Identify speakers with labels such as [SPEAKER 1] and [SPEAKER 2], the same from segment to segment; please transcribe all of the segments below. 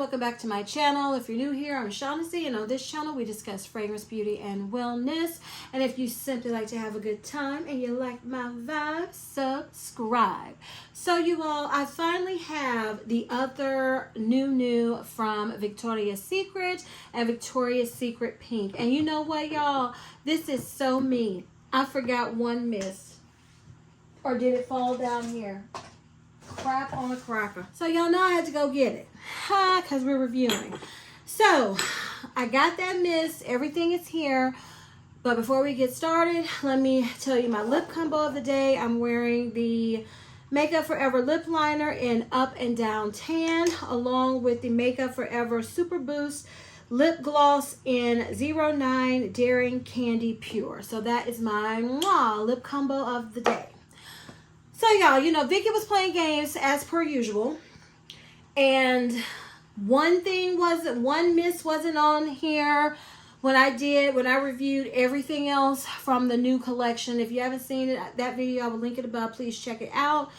[SPEAKER 1] welcome back to my channel. If you're new here, I'm Shaughnessy, and on this channel we discuss fragrance, beauty, and wellness. And if you simply like to have a good time and you like my vibe, subscribe. So you all, I finally have the other new from Victoria's Secret and Victoria's Secret Pink. And you know what, y'all? This is so me. I forgot one mist. Or did it fall down here? Crap on a cracker. So y'all know I had to go get it. Because we're reviewing. So, I got that mist. Everything is here. But before we get started, let me tell you my lip combo of the day. I'm wearing the Makeup Forever lip liner in Up and Down Tan, along with the Makeup Forever Super Boost lip gloss in 09 Daring Candy Pure. So that is my lip combo of the day. So y'all, you know, Vicky was playing games as per usual. And one miss wasn't on here when I reviewed everything else from the new collection. If you haven't seen it, that video, I will link it above. Please check it out.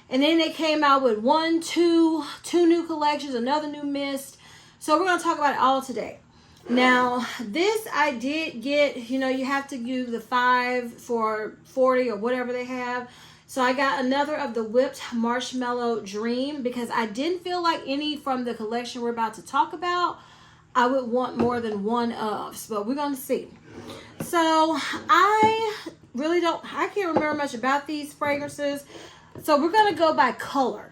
[SPEAKER 1] And then they came out with two new collections, another new mist. So we're going to talk about it all today. Now, this I did get, you know, you have to use the 5 for 40 or whatever they have. So I got another of the Whipped Marshmallow Dream because I didn't feel like any from the collection we're about to talk about I would want more than one of. But we're going to see. So I can't remember much about these fragrances. So we're going to go by color.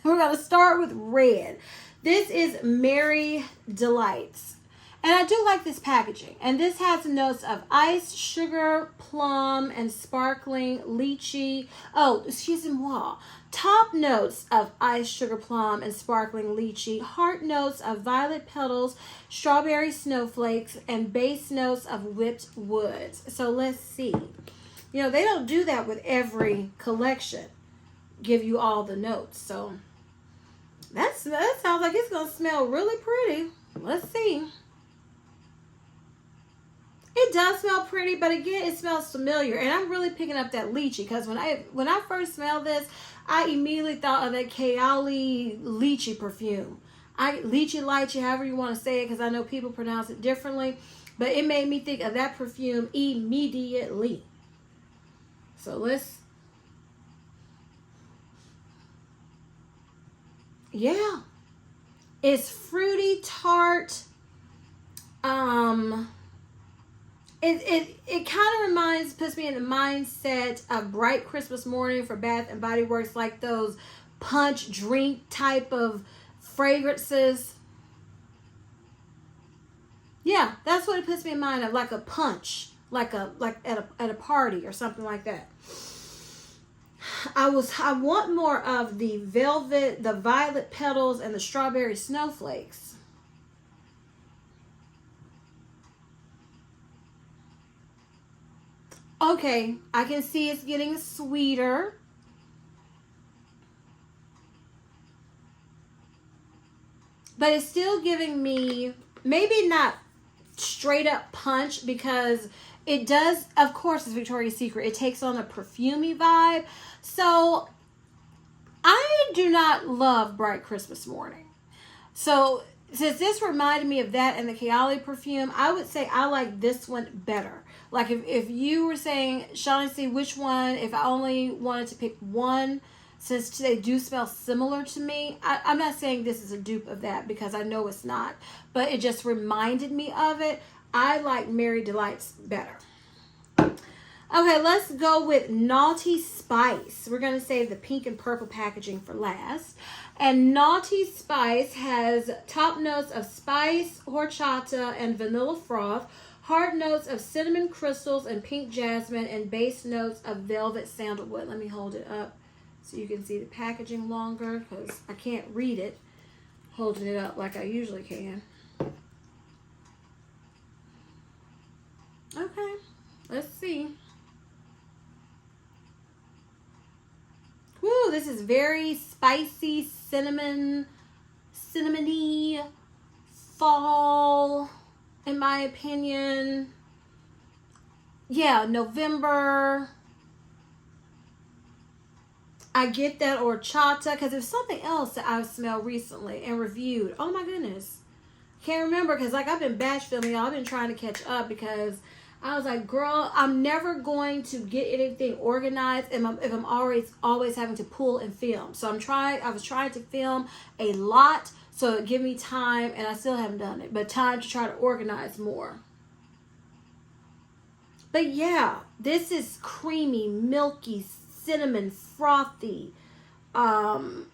[SPEAKER 1] We're going to start with red. This is Merry Delights. And I do like this packaging. And this has notes of ice, sugar, plum, and sparkling lychee. Oh, excusez-moi. Top notes of ice, sugar, plum, and sparkling lychee. Heart notes of violet petals, strawberry snowflakes, and base notes of whipped woods. So let's see. You know, they don't do that with every collection. Give you all the notes. So that sounds like it's going to smell really pretty. Let's see. It does smell pretty, but again, it smells familiar. And I'm really picking up that lychee because when I first smelled this, I immediately thought of that Kaoli lychee perfume. Lychee, however you want to say it, because I know people pronounce it differently. But it made me think of that perfume immediately. So yeah. It's fruity, tart. It kind of puts me in the mindset of Bright Christmas Morning for Bath and Body Works, like those punch drink type of fragrances. Yeah, that's what it puts me in mind of, like a punch, like at a party or something like that. I want more of the velvet, the violet petals, and the strawberry snowflakes. Okay, I can see it's getting sweeter. But it's still giving me, maybe not straight up punch, because it does, of course, it's Victoria's Secret. It takes on a perfumey vibe. So I do not love Bright Christmas Morning. So since this reminded me of that and the Kaoli perfume, I would say I like this one better. Like if you were saying, Shaughnessy, which one, if I only wanted to pick one, since they do smell similar to me, I'm not saying this is a dupe of that because I know it's not, but it just reminded me of it. I like Merry Delights better. Okay, let's go with Naughty Spice. We're going to save the pink and purple packaging for last. And Naughty Spice has top notes of spice, horchata, and vanilla froth. Heart notes of cinnamon crystals and pink jasmine, and base notes of velvet sandalwood. Let me hold it up so you can see the packaging longer because I can't read it holding it up like I usually can. Okay, let's see. Woo, this is very spicy, cinnamony fall, in my opinion. Yeah, November. I get that horchata because there's something else that I've smelled recently and reviewed. Oh my goodness. Can't remember because like I've been batch filming, y'all. I've been trying to catch up because I was like, girl, I'm never going to get anything organized if I'm always having to pull and film. So I was trying to film a lot so it give me time, and I still haven't done it, but time to try to organize more. But yeah, this is creamy, milky, cinnamon, frothy. Gourmand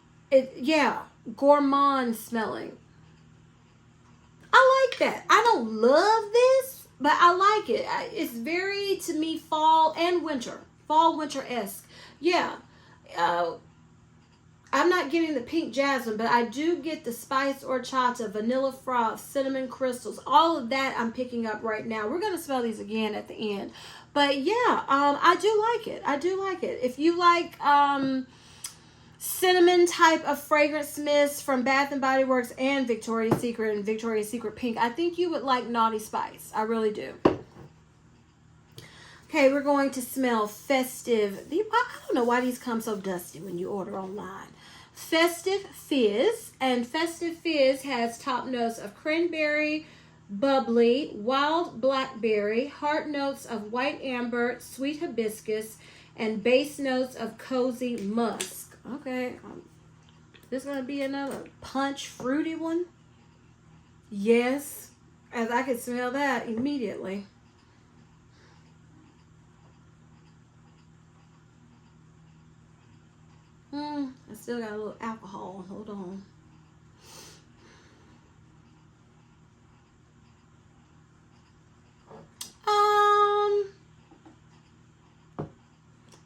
[SPEAKER 1] smelling. I like that. I don't love this, but I like it. It's very, to me, fall and winter. Fall, winter-esque. Yeah. I'm not getting the pink jasmine, but I do get the spice horchata, vanilla froth, cinnamon crystals. All of that I'm picking up right now. We're going to smell these again at the end. But yeah, I do like it. I do like it. If you like cinnamon type of fragrance mist from Bath and Body Works and Victoria's Secret and Victoria's Secret Pink, I think you would like Naughty Spice. I really do. Okay, we're going to smell Festive. I don't know why these come so dusty when you order online. Festive Fizz. And Festive Fizz has top notes of cranberry, bubbly, wild blackberry, heart notes of white amber, sweet hibiscus, and base notes of cozy musk. Okay, this is going to be another punch fruity one. Yes, as I can smell that immediately. I still got a little alcohol. Hold on.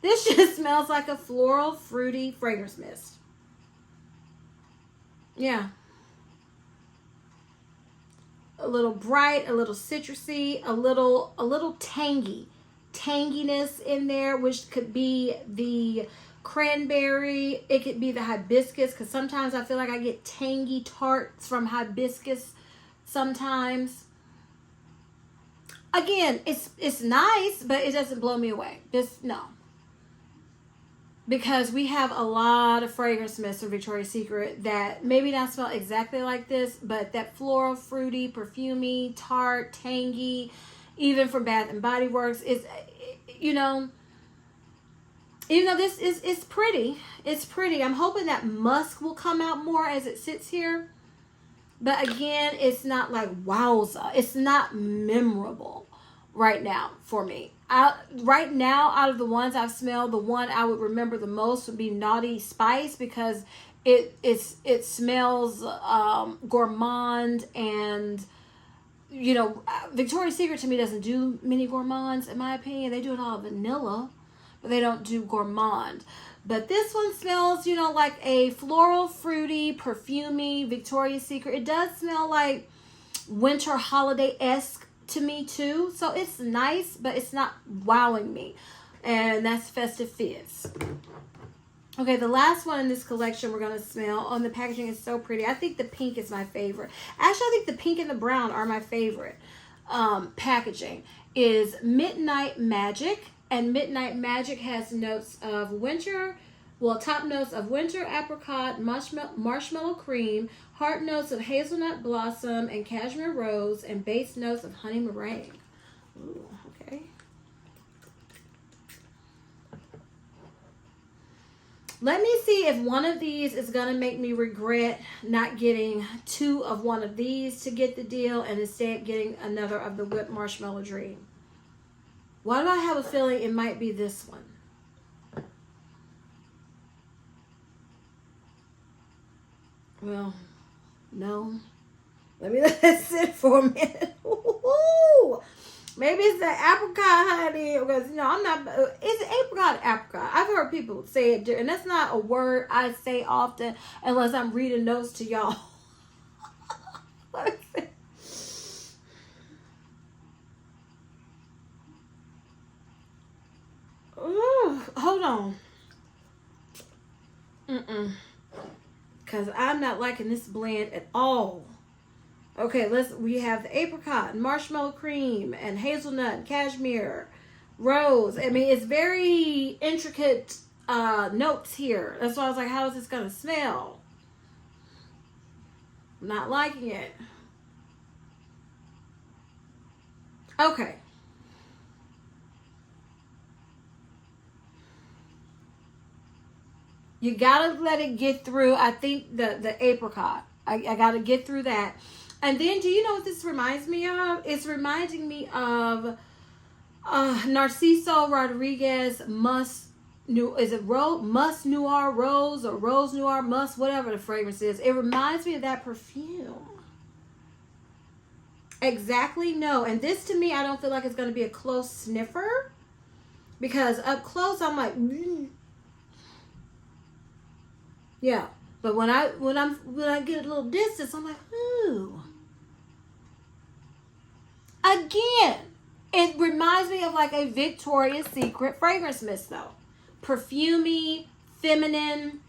[SPEAKER 1] This just smells like a floral, fruity fragrance mist. Yeah. A little bright, a little citrusy, a little tanginess in there, which could be the cranberry. It could be the hibiscus, because sometimes I feel like I get tangy tarts from hibiscus sometimes. Again, it's nice, but it doesn't blow me away. No. Because we have a lot of fragrance mists from Victoria's Secret that maybe not smell exactly like this, but that floral, fruity, perfumey, tart, tangy, even from Bath and Body Works is, you know, even though this is pretty, it's pretty. I'm hoping that musk will come out more as it sits here. But again, it's not like wowza. It's not memorable right now for me. Right now, out of the ones I've smelled, the one I would remember the most would be Naughty Spice, because it smells gourmand, and you know, Victoria's Secret to me doesn't do many gourmands in my opinion. They do it all vanilla, but they don't do gourmand. But this one smells, you know, like a floral, fruity, perfumey Victoria's Secret. It does smell like winter holiday-esque to me too, so it's nice, but it's not wowing me. And that's Festive Fizz. Okay, the last one in this collection we're going to smell. On the packaging is so pretty. I think the pink is my favorite. Actually, I think the pink and the brown are my favorite. Packaging is Midnight Magic, and Midnight Magic has notes of winter, top notes of winter apricot, marshmallow cream, heart notes of hazelnut blossom and cashmere rose, and base notes of honey meringue. Ooh, okay. Let me see if one of these is going to make me regret not getting two of one of these to get the deal and instead getting another of the whipped marshmallow dream. Why do I have a feeling it might be this one? Well, no. Let me let it sit for a minute. Ooh, maybe it's the apricot, honey. Because, you know, I'm not... It's apricot. I've heard people say it, and that's not a word I say often unless I'm reading notes to y'all. Ooh, hold on. Because I'm not liking this blend at all. Okay, we have the apricot and marshmallow cream and hazelnut and cashmere rose. I mean, it's very intricate notes here. That's why I was like, how is this going to smell? I'm not liking it. Okay. You gotta let it get through. I think the apricot. I gotta get through that. And then, do you know what this reminds me of? It's reminding me of Narciso Rodriguez Musk Noir Rose or Rose Noir Musk, whatever the fragrance is. It reminds me of that perfume. Exactly, no. And this, to me, I don't feel like it's going to be a close sniffer, because up close I'm like, yeah. But when I get a little distance, I'm like, ooh. Again, it reminds me of like a Victoria's Secret fragrance mist, though. Perfumey, feminine,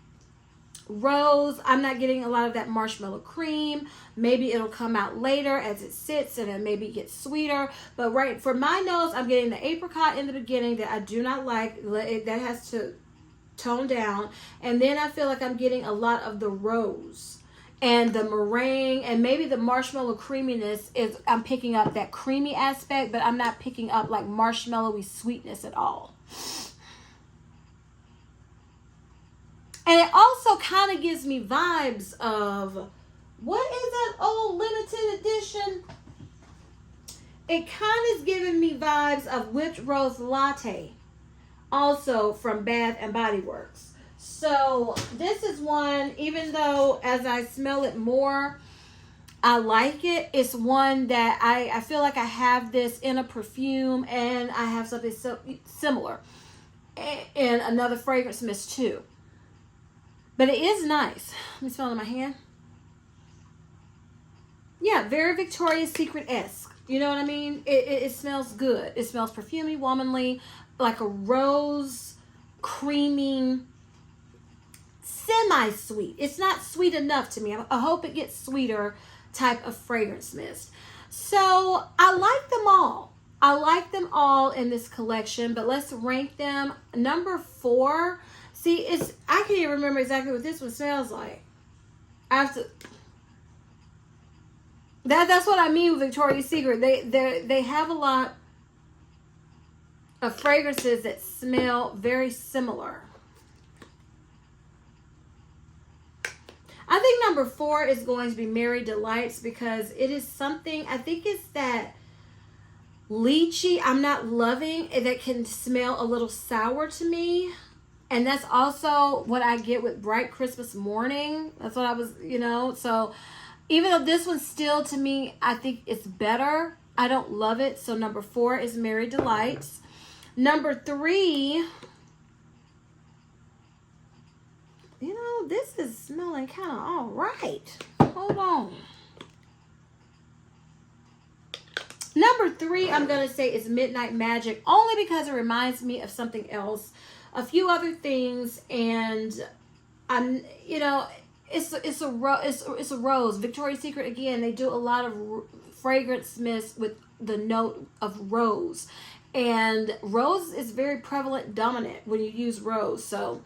[SPEAKER 1] rose. I'm not getting a lot of that marshmallow cream. Maybe it'll come out later as it sits and it maybe gets sweeter. But right for my nose, I'm getting the apricot in the beginning that I do not like. That has to tone down. And then I feel like I'm getting a lot of the rose and the meringue, and maybe the marshmallow creaminess is, I'm picking up that creamy aspect, but I'm not picking up like marshmallowy sweetness at all. And it also kind of gives me vibes of, what is that old limited edition? It kind of is giving me vibes of Whipped Rose Latte, also from Bath and Body Works. So this is one, even though as I smell it more, I like it. It's one that I feel like I have this in a perfume, and I have something so similar in another fragrance mist too. But it is nice. Let me smell it in my hand. Yeah, very Victoria's Secret-esque. You know what I mean? It smells good. It smells perfumey, womanly, like a rose, creamy, semi-sweet. It's not sweet enough to me. I hope it gets sweeter type of fragrance mist. So I like them all. I like them all in this collection, but let's rank them. Number 4. See, I can't even remember exactly what this one smells like. I have to. That's what I mean with Victoria's Secret. They have a lot of fragrances that smell very similar. I think number 4 is going to be Mary Delights, because it is something, I think it's that lychee I'm not loving, that can smell a little sour to me. And that's also what I get with Bright Christmas Morning. That's what I was, so even though this one still, to me, I think it's better, I don't love it. So number 4 is Mary Delights. Number 3, this is smelling kind of all right. Hold on. Number 3, I'm going to say is Midnight Magic, only because it reminds me of something else. A few other things, and I'm, it's a rose. Victoria's Secret, again, they do a lot of fragrance mists with the note of rose, and rose is very prevalent, dominant when you use rose. So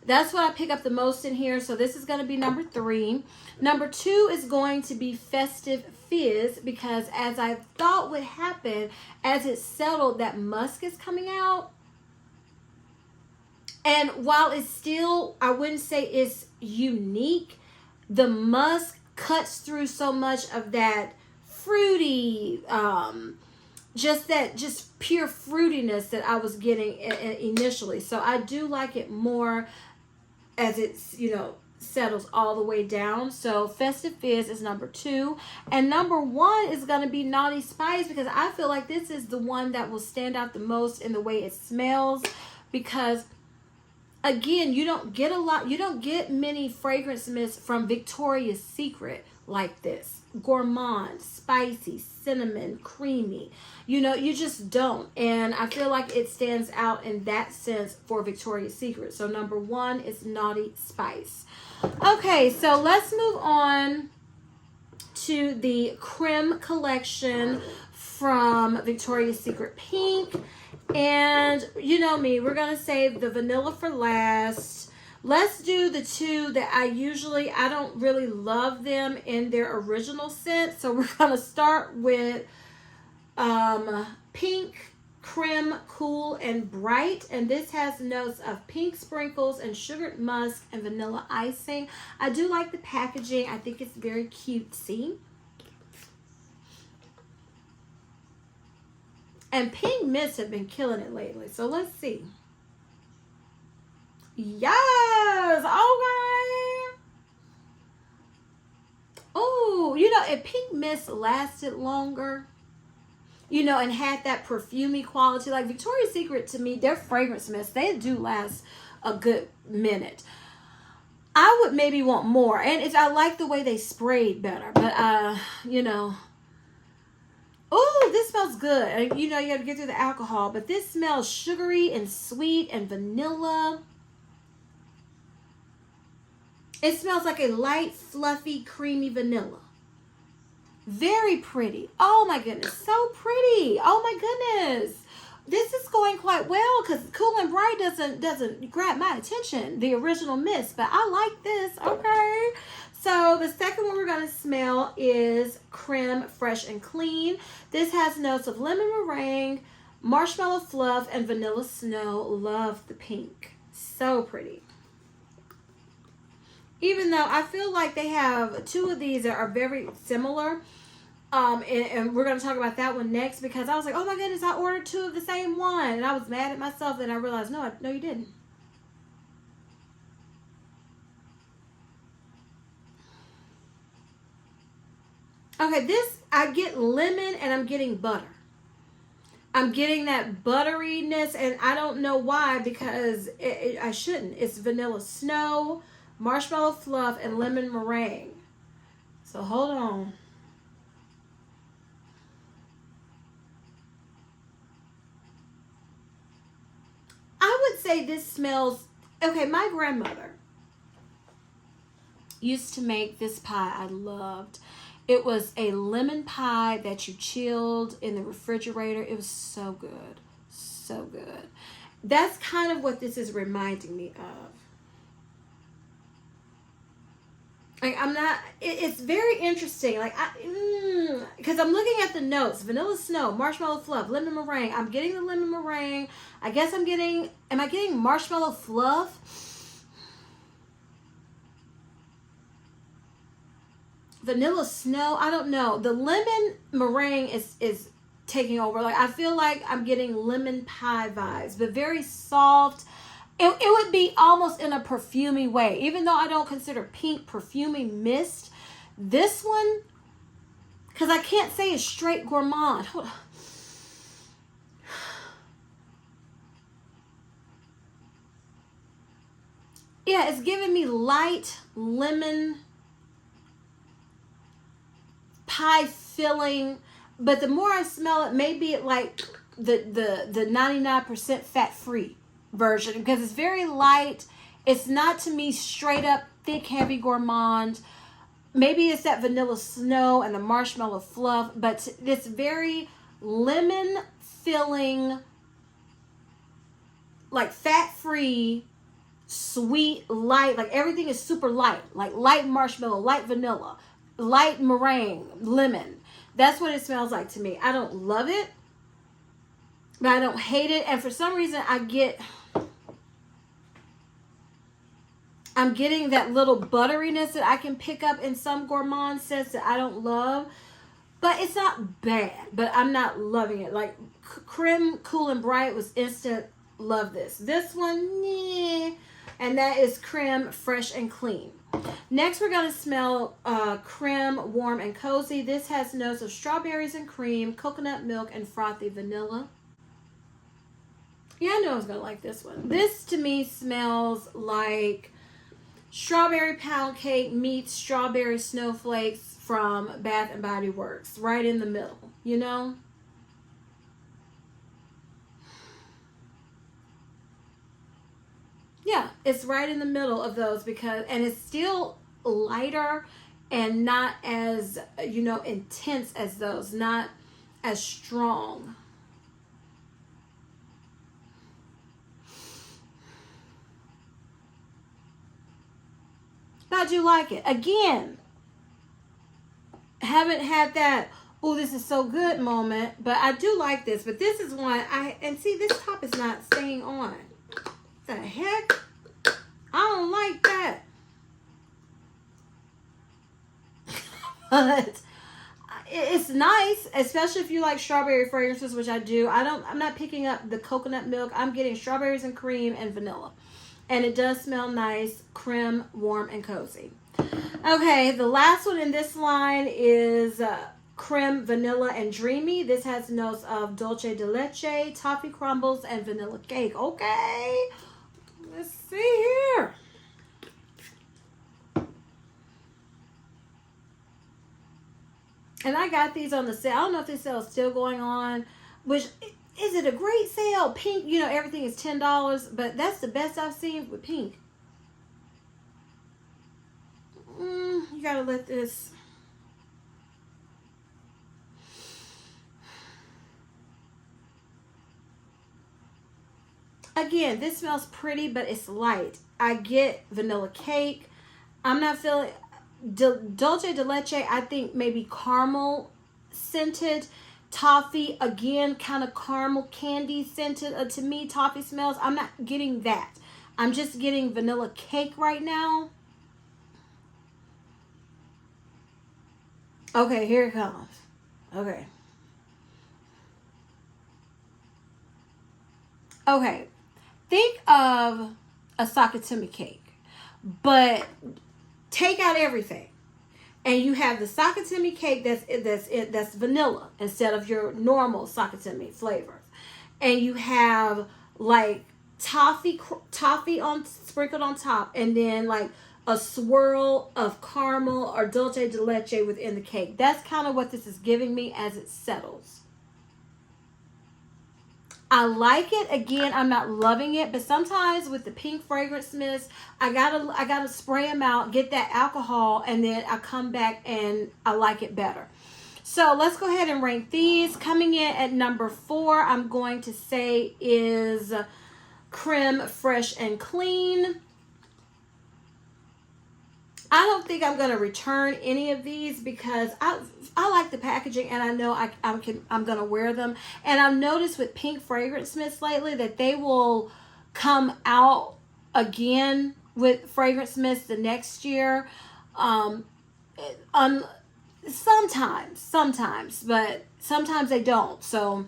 [SPEAKER 1] that's what I pick up the most in here. So this is going to be number 3. Number 2 is going to be Festive Fizz, because as I thought would happen, as it settled, that musk is coming out. And while it's still, I wouldn't say it's unique, the musk cuts through so much of that fruity, just pure fruitiness that I was getting initially. So I do like it more as it's, settles all the way down. So Festive Fizz is number 2. And number 1 is going to be Naughty Spice, because I feel like this is the one that will stand out the most in the way it smells, because again, you don't get many fragrance mists from Victoria's Secret like this. Gourmand, spicy, cinnamon, creamy. You just don't. And I feel like it stands out in that sense for Victoria's Secret. So number 1 is Naughty Spice. Okay, so let's move on to the Creme collection from Victoria's Secret Pink. And you know me, we're going to save the vanilla for last. Let's do the two that I don't really love them in their original scent. So we're going to start with Pink Creme Cool and Bright. And this has notes of pink sprinkles and sugared musk and vanilla icing. I do like the packaging. I think it's very cutesy. And pink mists have been killing it lately. So let's see. Yes! Okay! Oh, you know, if pink mist lasted longer, you know, and had that perfumey quality, like Victoria's Secret, to me, their fragrance mists, they do last a good minute. I would maybe want more. And I like the way they sprayed better. But, you know... Oh, this smells good. You know, you got to get through the alcohol, but this smells sugary and sweet and vanilla. It smells like a light, fluffy, creamy vanilla. Very pretty. Oh my goodness, so pretty. Oh my goodness. This is going quite well because Cool and Bright doesn't grab my attention, the original mist, but I like this. Okay. So the second one we're going to smell is Creme Fresh and Clean. This has notes of lemon meringue, marshmallow fluff, and vanilla snow. Love the pink. So pretty. Even though I feel like they have two of these that are very similar. And we're going to talk about that one next because I was like, oh my goodness, I ordered two of the same one. And I was mad at myself. Then I realized, no, you didn't. Okay, this, I get lemon and I'm getting butter. I'm getting that butteriness and I don't know why because I shouldn't. It's vanilla snow, marshmallow fluff, and lemon meringue. So hold on. I would say this smells, okay, my grandmother used to make this pie I loved. It was a lemon pie that you chilled in the refrigerator. It was so good. So good. That's kind of what this is reminding me of. Like, I'm not, it's very interesting. Like, because I'm looking at the notes. Vanilla snow, marshmallow fluff, lemon meringue. I'm getting the lemon meringue. I guess am I getting marshmallow fluff? Vanilla snow, I don't know. The lemon meringue is taking over. Like, I feel like I'm getting lemon pie vibes, but very soft. It would be almost in a perfumey way. Even though I don't consider pink perfumey mist, this one, because I can't say it's straight gourmand. Hold on. Yeah, it's giving me light lemon pie filling, but the more I smell it, maybe it like the 99% fat-free version because it's very light. It's not to me straight up thick, heavy gourmand. Maybe it's that vanilla snow and the marshmallow fluff, but this very lemon filling, like fat-free, sweet, light, like everything is super light, like light marshmallow, light vanilla, light meringue, lemon. That's what it smells like to me. I don't love it, but I don't hate it. And for some reason, I'm getting that little butteriness that I can pick up in some gourmand scents that I don't love. But it's not bad, but I'm not loving it. Like Creme Cool and Bright was instant love this. This one, yeah. And that is Creme Fresh and Clean. Next, we're going to smell Creme Warm and Cozy. This has notes of strawberries and cream, coconut milk, and frothy vanilla. Yeah, I know I was going to like this one. This, to me, smells like strawberry pound cake meets strawberry snowflakes from Bath and Body Works. Right in the middle, you know? Yeah, it's right in the middle of those and it's still lighter and not as, you know, intense as those, not as strong. But I do like it. Again, haven't had that, oh, this is so good moment, but I do like this. But this is one, and see, this top is not staying on. What the heck? I don't like that. But it's nice, especially if you like strawberry fragrances, which I do. I'm not picking up the coconut milk. I'm getting strawberries and cream and vanilla. And it does smell nice, creme, warm, and cozy. Okay, the last one in this line is creme, vanilla, and dreamy. This has notes of dulce de leche, toffee crumbles, and vanilla cake. Okay, let's see here. And I got these on the sale. I don't know if this sale is still going on, which, is it a great sale? Pink, you know, everything is $10, but that's the best I've seen with pink. You gotta let this. Again, this smells pretty, but it's light. I get vanilla cake. I'm not feeling dulce de leche. I think maybe caramel scented. Toffee, again, kind of caramel candy scented. To me, toffee smells. I'm not getting that. I'm just getting vanilla cake right now. Okay, here it comes. Okay. Okay. Think of a sakatimi cake, but take out everything. And you have the sakatimi cake that's vanilla instead of your normal sakatimi flavors. And you have like toffee sprinkled on top, and then like a swirl of caramel or dulce de leche within the cake. That's kind of what this is giving me as it settles. I like it. Again, I'm not loving it, but sometimes with the pink fragrance mist, I gotta spray them out, get that alcohol, and then I come back and I like it better. So let's go ahead and rank these. Coming in at number 4, I'm going to say is Creme Fresh and Clean. I don't think I'm going to return any of these because I like the packaging, and I know I'm going to wear them. And I've noticed with pink fragrance mists lately that they will come out again with fragrance mists the next year. Sometimes, but sometimes they don't. So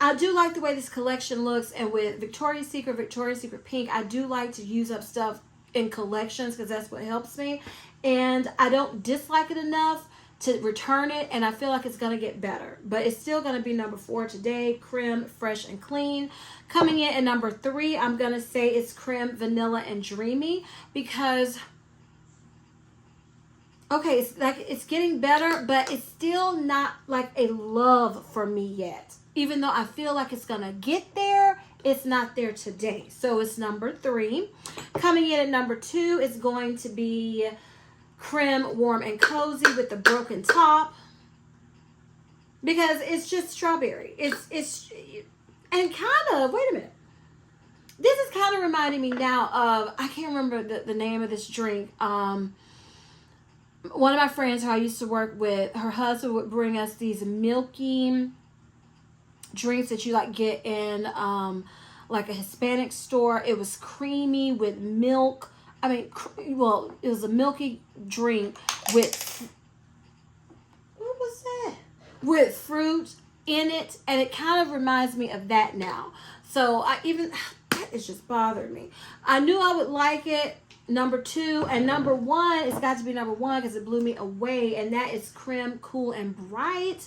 [SPEAKER 1] I do like the way this collection looks, and with Victoria's Secret Pink, I do like to use up stuff in collections because that's what helps me, and I don't dislike it enough to return it, and I feel like it's going to get better, but it's still going to be number 4 today, Creme Fresh and Clean. Coming in at number 3, I'm going to say it's Creme Vanilla and Dreamy, because okay, it's getting better, but it's still not like a love for me yet. Even though I feel like it's going to get there, it's not there today. So it's number 3. Coming in at number 2 is going to be Creme Warm and Cozy with the broken top, because it's just strawberry. It's and kind of, wait a minute. This is kind of reminding me now of, I can't remember the name of this drink. One of my friends who I used to work with, her husband would bring us these milky drinks that you like get in like a Hispanic store. It was creamy with milk. I mean, well, it was a milky drink with, what was that? With fruit in it, and it kind of reminds me of that now. So that is just bothering me. I knew I would like it. Number 2 and number 1, it's got to be number 1 because it blew me away, and that is Creme Cool and Bright.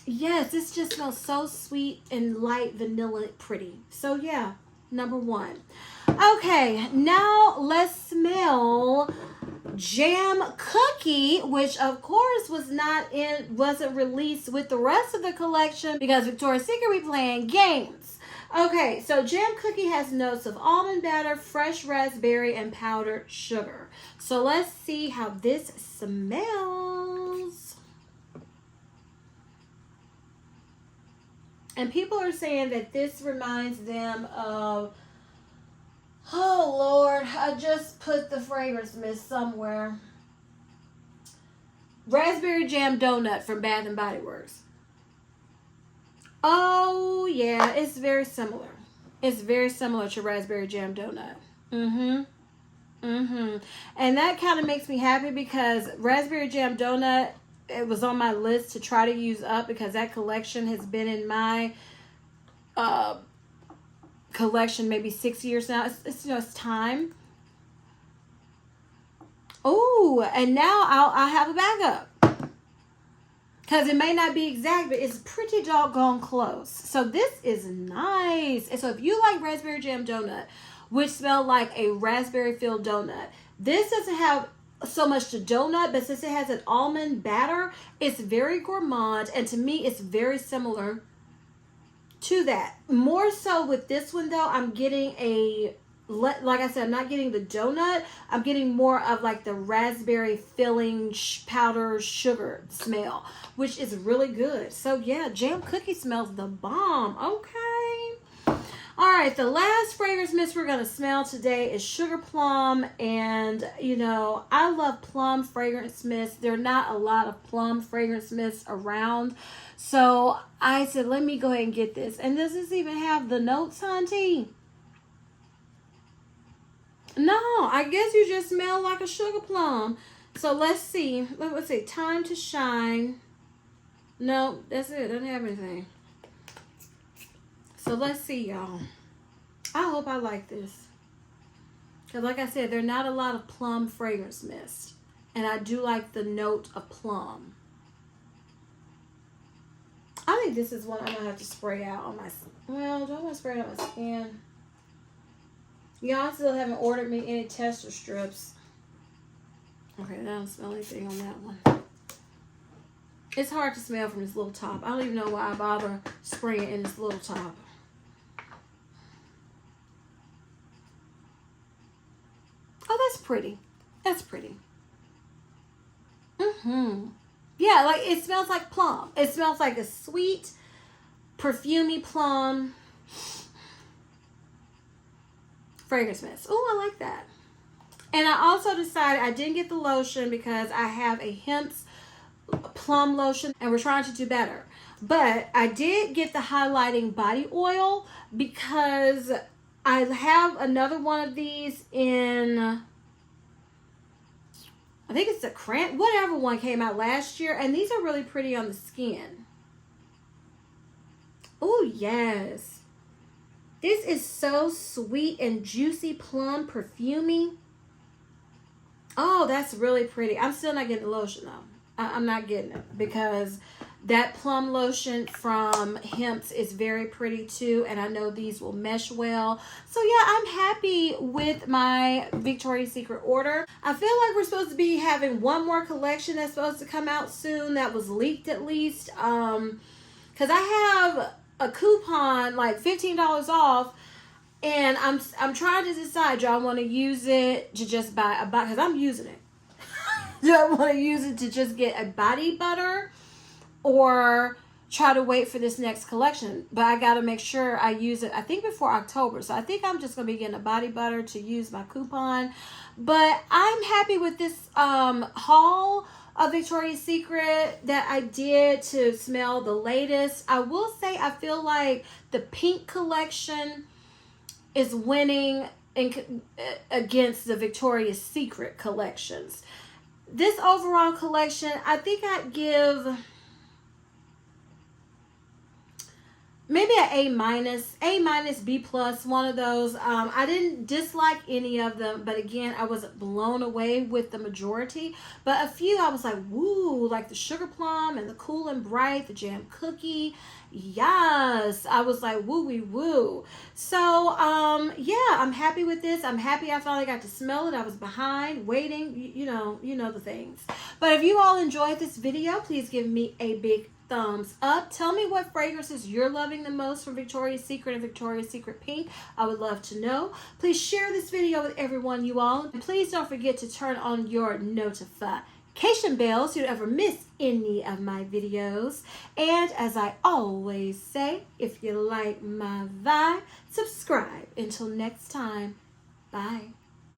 [SPEAKER 1] Yes, this just smells so sweet and light, vanilla, pretty. So yeah, number 1. Okay, now let's smell Jam Cookie, which of course wasn't released with the rest of the collection because Victoria's Secret we playing games. Okay, so Jam Cookie has notes of almond batter, fresh raspberry, and powdered sugar. So let's see how this smells. And people are saying that this reminds them of Oh, Lord. I just put the fragrance mist somewhere. Raspberry Jam Donut from Bath and Body Works. Oh, yeah. It's very similar. It's very similar to Raspberry Jam Donut. And that kind of makes me happy because Raspberry Jam Donut, it was on my list to try to use up because that collection has been in my collection maybe 6 years now. It's you know, it's time. Oh, and now I have a backup. Because it may not be exact, but it's pretty doggone close. So this is nice. And so if you like Raspberry Jam Donut, which smell like a raspberry-filled donut, this doesn't have so much to donut, but since it has an almond batter, it's very gourmand. And to me, it's very similar to that. More so with this one, though, I'm getting a... Like I said, I'm not getting the donut. I'm getting more of like the raspberry filling powder sugar smell, which is really good. So yeah, jam cookie smells the bomb. Okay. All right, the last fragrance mist we're going to smell today is Sugar Plum. And, you know, I love plum fragrance mist. There are not a lot of plum fragrance mists around. So I said, let me go ahead and get this. And does this even have the notes, Auntie? No, I guess you just smell like a sugar plum. So let's see. Let's see. Time to Shine. No, that's it. Doesn't have anything. So let's see, y'all. I hope I like this. Because like I said, there are not a lot of plum fragrance mist. And I do like the note of plum. I think this is one I'm going to have to spray out on my... Well, do I want to spray it on my skin? Y'all still haven't ordered me any tester strips. Okay, I don't smell anything on that one. It's hard to smell from this little top. I don't even know why I bother spraying in this little top. Oh, that's pretty. That's pretty. Yeah, like it smells like plum. It smells like a sweet, perfumey plum fragrance mist. Oh, I like that. And I also decided I didn't get the lotion because I have a Hemp's plum lotion and we're trying to do better. But I did get the highlighting body oil because I have another one of these in, I think it's a whatever one came out last year. And these are really pretty on the skin. Oh, yes. This is so sweet and juicy plum perfumey. Oh, that's really pretty. I'm still not getting the lotion though. I'm not getting it because that plum lotion from Hemp's is very pretty too. And I know these will mesh well. So yeah, I'm happy with my Victoria's Secret order. I feel like we're supposed to be having one more collection that's supposed to come out soon. That was leaked at least. Because I have a coupon like $15 off, and I'm trying to decide, do I want to use it to just buy a body, because I'm using it. Do I want to use it to just get a body butter or try to wait for this next collection? But I got to make sure I use it, I think before October. So I think I'm just going to be getting a body butter to use my coupon. But I'm happy with this haul of Victoria's Secret that I did to smell the latest. I will say I feel like the pink collection is winning against the Victoria's Secret collections. This overall collection, I think I'd give maybe an A-, B+, one of those. I didn't dislike any of them, but again, I wasn't blown away with the majority. But a few, I was like, woo, like the Sugar Plum and the Cool and Bright, the Jam Cookie. Yes, I was like, woo. So, yeah, I'm happy with this. I'm happy I finally got to smell it. I was behind, waiting, you know the things. But if you all enjoyed this video, please give me a big thumbs up. Tell me what fragrances you're loving the most from Victoria's Secret and Victoria's Secret Pink. I would love to know. Please share this video with everyone, you all. And please don't forget to turn on your notification bell so you don't ever miss any of my videos. And as I always say, if you like my vibe, subscribe. Until next time. Bye.